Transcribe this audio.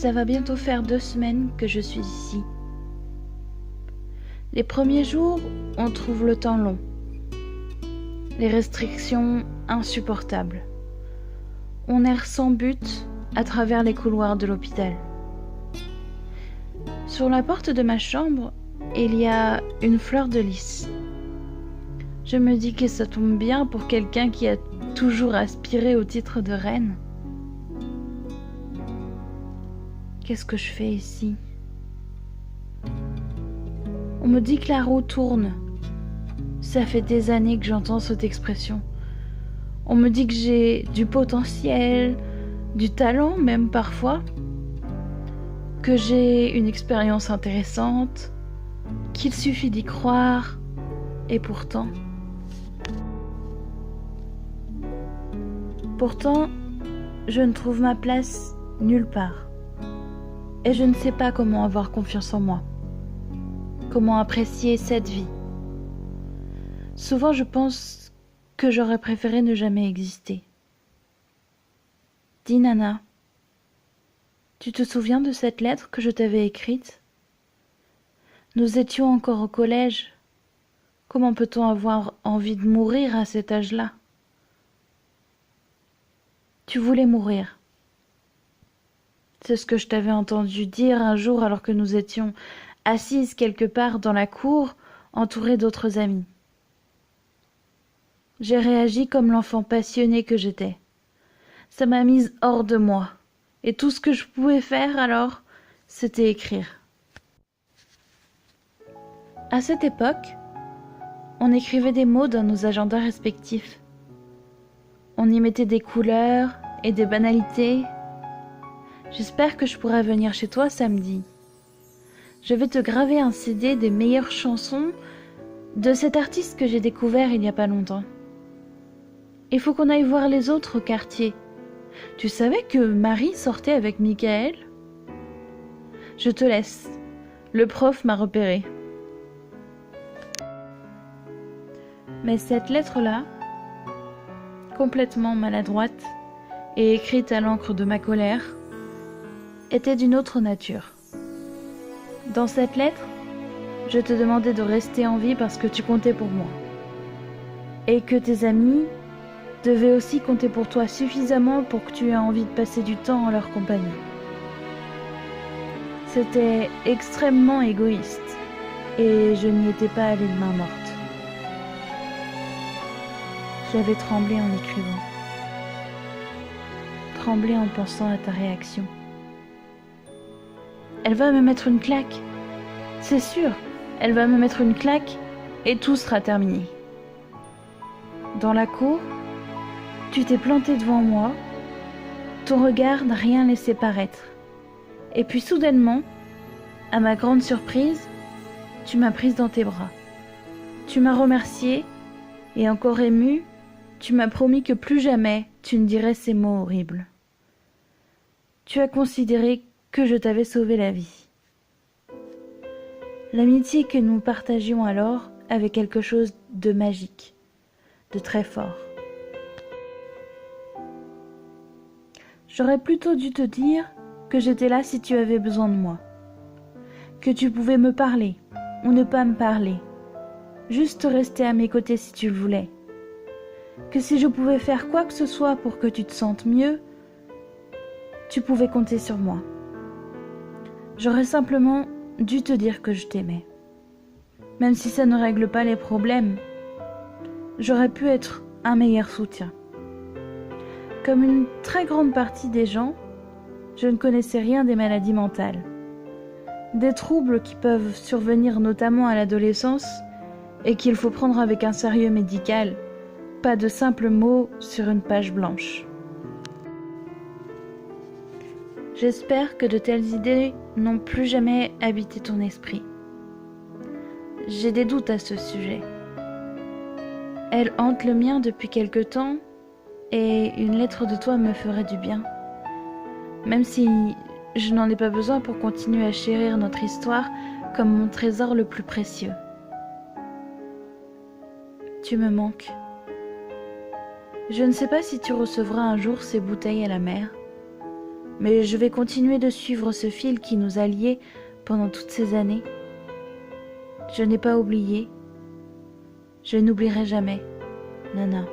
Ça va bientôt faire 2 semaines que je suis ici. Les premiers jours, on trouve le temps long. Les restrictions insupportables. On erre sans but à travers les couloirs de l'hôpital. Sur la porte de ma chambre, il y a une fleur de lys. Je me dis que ça tombe bien pour quelqu'un qui a toujours aspiré au titre de reine. Qu'est-ce que je fais ici? On me dit que la roue tourne. Ça fait des années que j'entends cette expression. On me dit que j'ai du potentiel, du talent même parfois, que j'ai une expérience intéressante, qu'il suffit d'y croire, et pourtant... Pourtant, je ne trouve ma place nulle part. Et je ne sais pas comment avoir confiance en moi. Comment apprécier cette vie. Souvent, je pense que j'aurais préféré ne jamais exister. Dis Nana, tu te souviens de cette lettre que je t'avais écrite? Nous étions encore au collège. Comment peut-on avoir envie de mourir à cet âge-là? Tu voulais mourir. C'est ce que je t'avais entendu dire un jour alors que nous étions assises quelque part dans la cour, entourées d'autres amis. J'ai réagi comme l'enfant passionné que j'étais. Ça m'a mise hors de moi. Et tout ce que je pouvais faire alors, c'était écrire. À cette époque, on écrivait des mots dans nos agendas respectifs. On y mettait des couleurs et des banalités. J'espère que je pourrai venir chez toi samedi. Je vais te graver un CD des meilleures chansons de cet artiste que j'ai découvert il n'y a pas longtemps. Il faut qu'on aille voir les autres au quartier. Tu savais que Marie sortait avec Michael? Je te laisse. Le prof m'a repéré. Mais cette lettre-là, complètement maladroite et écrite à l'encre de ma colère, était d'une autre nature. Dans cette lettre, je te demandais de rester en vie parce que tu comptais pour moi. Et que tes amis devaient aussi compter pour toi suffisamment pour que tu aies envie de passer du temps en leur compagnie. C'était extrêmement égoïste et je n'y étais pas allée de main morte. J'avais tremblé en écrivant. Tremblé en pensant à ta réaction. Elle va me mettre une claque. C'est sûr, elle va me mettre une claque et tout sera terminé. Dans la cour, tu t'es planté devant moi, ton regard n'a rien laissé paraître. Et puis soudainement, à ma grande surprise, tu m'as prise dans tes bras. Tu m'as remerciée et encore émue, tu m'as promis que plus jamais tu ne dirais ces mots horribles. Tu as considéré que je t'avais sauvé la vie. L'amitié que nous partagions alors avait quelque chose de magique, de très fort. J'aurais plutôt dû te dire que j'étais là si tu avais besoin de moi, que tu pouvais me parler ou ne pas me parler, juste rester à mes côtés si tu le voulais, que si je pouvais faire quoi que ce soit pour que tu te sentes mieux, tu pouvais compter sur moi. J'aurais simplement dû te dire que je t'aimais. Même si ça ne règle pas les problèmes, j'aurais pu être un meilleur soutien. Comme une très grande partie des gens, je ne connaissais rien des maladies mentales. Des troubles qui peuvent survenir notamment à l'adolescence et qu'il faut prendre avec un sérieux médical, pas de simples mots sur une page blanche. J'espère que de telles idées n'ont plus jamais habité ton esprit. J'ai des doutes à ce sujet. Elles hantent le mien depuis quelque temps et une lettre de toi me ferait du bien. Même si je n'en ai pas besoin pour continuer à chérir notre histoire comme mon trésor le plus précieux. Tu me manques. Je ne sais pas si tu recevras un jour ces bouteilles à la mer. Mais je vais continuer de suivre ce fil qui nous a liés pendant toutes ces années. Je n'ai pas oublié. Je n'oublierai jamais, Nana.